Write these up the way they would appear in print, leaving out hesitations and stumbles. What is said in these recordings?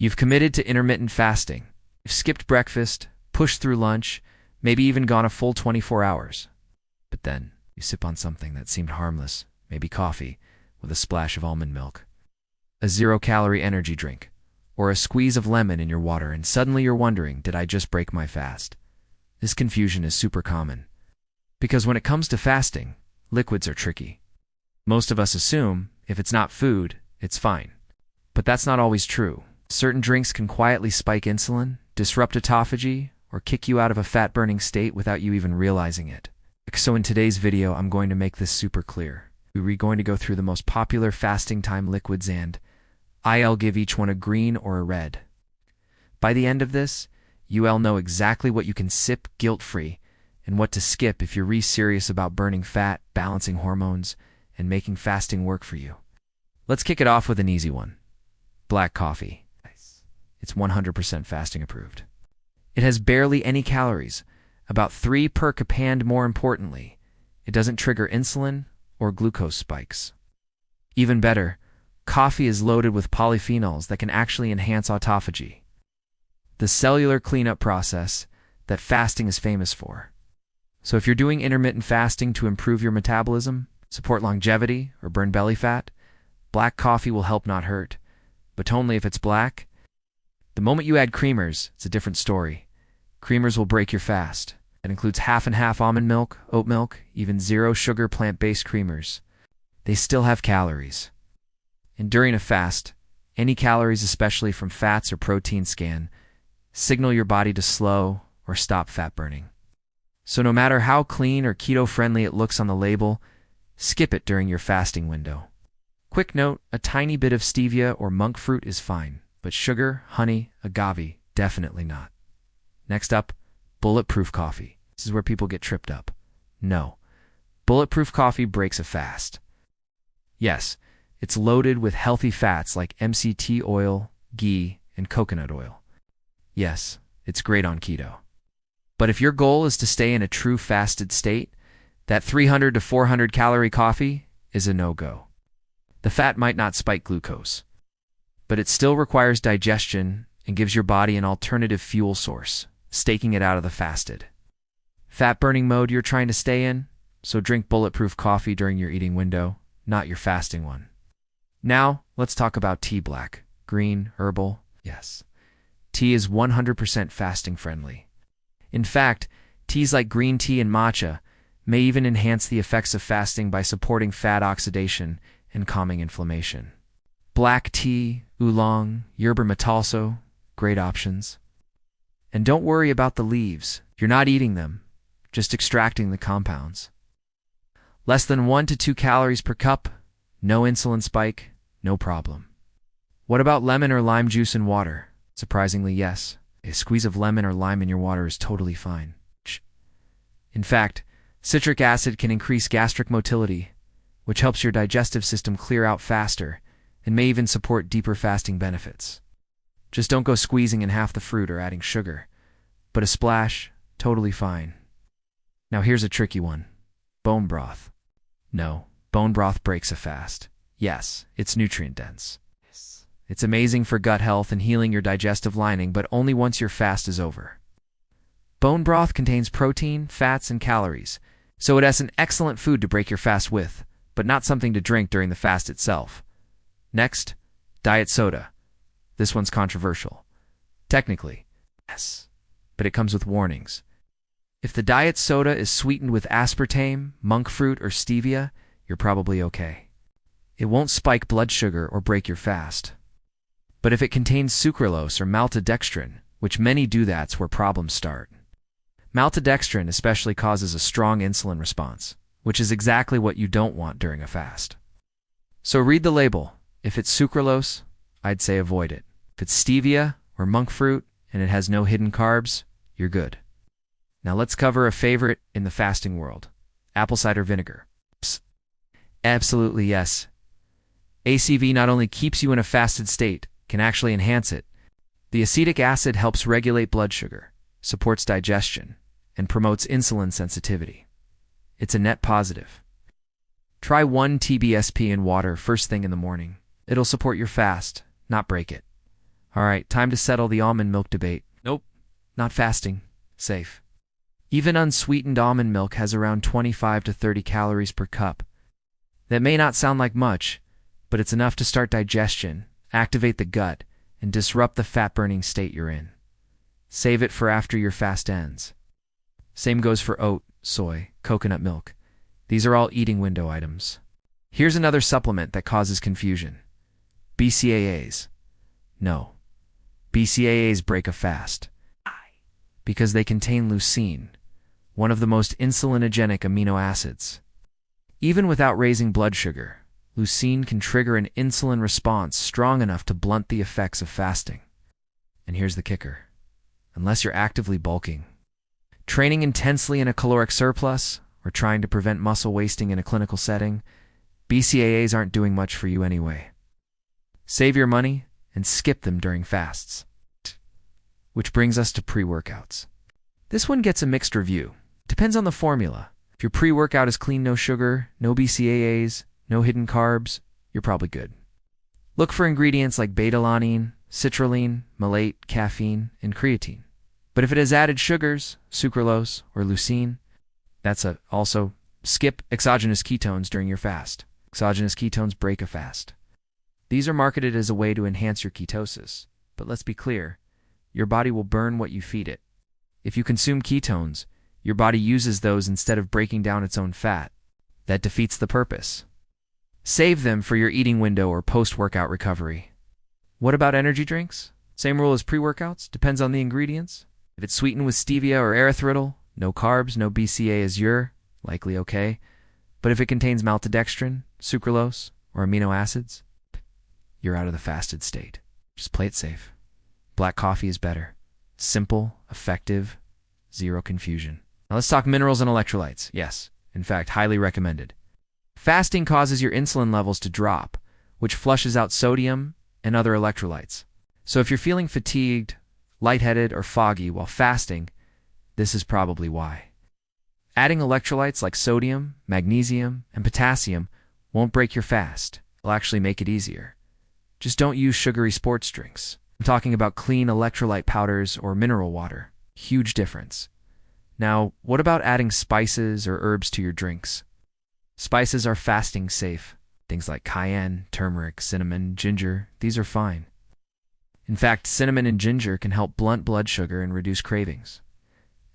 You've committed to intermittent fasting. You've skipped breakfast, pushed through lunch, maybe even gone a full 24 hours. But then you sip on something that seemed harmless, maybe coffee, with a splash of almond milk, a zero-calorie energy drink, or a squeeze of lemon in your water, and suddenly you're wondering, did I just break my fast? This confusion is super common. Because when it comes to fasting, liquids are tricky. Most of us assume, if it's not food, it's fine. But that's not always true. Certain drinks can quietly spike insulin, disrupt autophagy, or kick you out of a fat-burning state without you even realizing it. So in today's video, I'm going to make this super clear. We're going to go through the most popular fasting time liquids, and I'll give each one a green or a red. By the end of this, you'll know exactly what you can sip guilt-free and what to skip if you're serious about burning fat, balancing hormones, and making fasting work for you. Let's kick it off with an easy one. Black coffee. It's 100% fasting approved. It has barely any calories, about 3 per cup, and more importantly, it doesn't trigger insulin or glucose spikes. Even better, coffee is loaded with polyphenols that can actually enhance autophagy, the cellular cleanup process that fasting is famous for. So if you're doing intermittent fasting to improve your metabolism, support longevity, or burn belly fat, black coffee will help, not hurt, but only if it's black. The moment you add creamers, it's a different story. Creamers will break your fast. That includes half and half almond milk, oat milk, even zero-sugar plant-based creamers. They still have calories. And during a fast, any calories, especially from fats or protein, signal your body to slow or stop fat burning. So no matter how clean or keto-friendly it looks on the label, skip it during your fasting window. Quick note, a tiny bit of stevia or monk fruit is fine, but sugar, honey, agave, definitely not. Next up, bulletproof coffee. This is where people get tripped up. No, bulletproof coffee breaks a fast. Yes, it's loaded with healthy fats like MCT oil, ghee, and coconut oil. Yes, it's great on keto. But if your goal is to stay in a true fasted state, that 300 to 400 calorie coffee is a no-go. The fat might not spike glucose, but it still requires digestion and gives your body an alternative fuel source, staking it out of the fasted fat-burning mode you're trying to stay in, so drink bulletproof coffee during your eating window, not your fasting one. Now, let's talk about tea. Black, green, herbal. Yes, tea is 100% fasting friendly. In fact, teas like green tea and matcha may even enhance the effects of fasting by supporting fat oxidation and calming inflammation. Black tea, oolong, yerba mate also, great options. And don't worry about the leaves. You're not eating them, just extracting the compounds. Less than 1 to 2 calories per cup, no insulin spike, no problem. What about lemon or lime juice in water? Surprisingly, yes. A squeeze of lemon or lime in your water is totally fine. In fact, citric acid can increase gastric motility, which helps your digestive system clear out faster and may even support deeper fasting benefits. Just don't go squeezing in half the fruit or adding sugar, but a splash, totally fine. Now here's a tricky one. Bone broth. No, bone broth breaks a fast. Yes, it's nutrient-dense. It's amazing for gut health and healing your digestive lining, but only once your fast is over. Bone broth contains protein, fats, and calories, so it is an excellent food to break your fast with, but not something to drink during the fast itself. Next, diet soda. This one's controversial. Technically, yes, but it comes with warnings. If the diet soda is sweetened with aspartame, monk fruit, or stevia, you're probably okay. It won't spike blood sugar or break your fast. But if it contains sucralose or maltodextrin, which many do, that's where problems start. Maltodextrin especially causes a strong insulin response, which is exactly what you don't want during a fast. So read the label. If it's sucralose, I'd say avoid it. If it's stevia or monk fruit and it has no hidden carbs, you're good. Now let's cover a favorite in the fasting world. Apple cider vinegar. Psst. Absolutely yes. ACV not only keeps you in a fasted state, can actually enhance it. The acetic acid helps regulate blood sugar, supports digestion, and promotes insulin sensitivity. It's a net positive. Try 1 TBSP in water first thing in the morning. It'll support your fast, not break it. All right, time to settle the almond milk debate. Nope, not fasting. Safe. Even unsweetened almond milk has around 25 to 30 calories per cup. That may not sound like much, but it's enough to start digestion, activate the gut, and disrupt the fat-burning state you're in. Save it for after your fast ends. Same goes for oat, soy, coconut milk. These are all eating window items. Here's another supplement that causes confusion. BCAAs. No. BCAAs break a fast. Because they contain leucine, one of the most insulinogenic amino acids. Even without raising blood sugar, leucine can trigger an insulin response strong enough to blunt the effects of fasting. And here's the kicker. Unless you're actively bulking, training intensely in a caloric surplus, or trying to prevent muscle wasting in a clinical setting, BCAAs aren't doing much for you anyway. Save your money and skip them during fasts. Which brings us to pre-workouts. This one gets a mixed review. Depends on the formula. If your pre-workout is clean, no sugar, no BCAAs, no hidden carbs, you're probably good. Look for ingredients like beta-alanine, citrulline, malate, caffeine, and creatine. But if it has added sugars, sucralose, or leucine, also skip exogenous ketones during your fast. Exogenous ketones break a fast. These are marketed as a way to enhance your ketosis, but let's be clear, your body will burn what you feed it. If you consume ketones, your body uses those instead of breaking down its own fat. That defeats the purpose. Save them for your eating window or post-workout recovery. What about energy drinks? Same rule as pre-workouts, depends on the ingredients. If it's sweetened with stevia or erythritol, no carbs, no BCA as you're likely okay. But if it contains maltodextrin, sucralose, or amino acids, you're out of the fasted state. Just play it safe. Black coffee is better. Simple, effective, zero confusion. Now let's talk minerals and electrolytes. Yes, in fact, highly recommended. Fasting causes your insulin levels to drop, which flushes out sodium and other electrolytes. So if you're feeling fatigued, lightheaded, or foggy while fasting, this is probably why. Adding electrolytes like sodium, magnesium, and potassium won't break your fast. It'll actually make it easier. Just don't use sugary sports drinks. I'm talking about clean electrolyte powders or mineral water. Huge difference. Now, what about adding spices or herbs to your drinks? Spices are fasting safe. Things like cayenne, turmeric, cinnamon, ginger, these are fine. In fact, cinnamon and ginger can help blunt blood sugar and reduce cravings.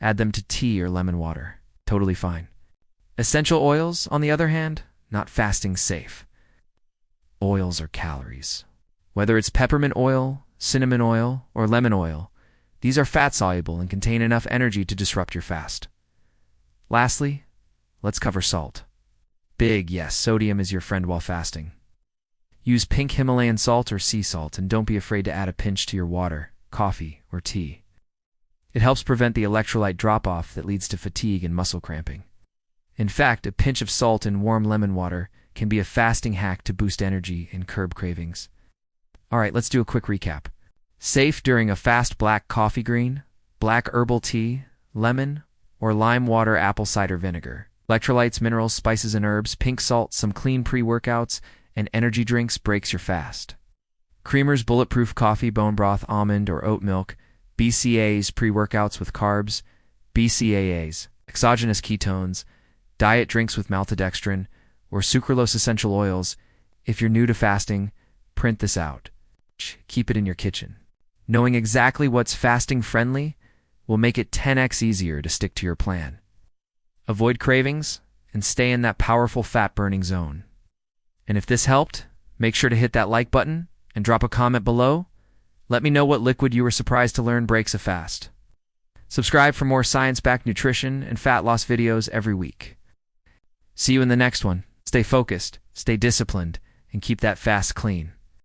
Add them to tea or lemon water. Totally fine. Essential oils, on the other hand, not fasting safe. Oils are calories. Whether it's peppermint oil, cinnamon oil, or lemon oil, these are fat-soluble and contain enough energy to disrupt your fast. Lastly, let's cover salt. Big, yes, sodium is your friend while fasting. Use pink Himalayan salt or sea salt, and don't be afraid to add a pinch to your water, coffee, or tea. It helps prevent the electrolyte drop-off that leads to fatigue and muscle cramping. In fact, a pinch of salt in warm lemon water can be a fasting hack to boost energy and curb cravings. All right, let's do a quick recap. Safe during a fast: black coffee green, black herbal tea, lemon, or lime water apple cider vinegar. Electrolytes, minerals, spices, and herbs, pink salt, some clean pre-workouts, and energy drinks breaks your fast. Creamers, bulletproof coffee, bone broth, almond, or oat milk. BCAAs, pre-workouts with carbs. BCAAs, exogenous ketones. Diet drinks with maltodextrin, or sucralose essential oils. If you're new to fasting, print this out. Keep it in your kitchen. Knowing exactly what's fasting friendly will make it 10x easier to stick to your plan. Avoid cravings and stay in that powerful fat-burning zone. And if this helped, make sure to hit that like button and drop a comment below. Let me know what liquid you were surprised to learn breaks a fast. Subscribe for more science-backed nutrition and fat loss videos every week. See you in the next one. Stay focused, stay disciplined, and keep that fast clean.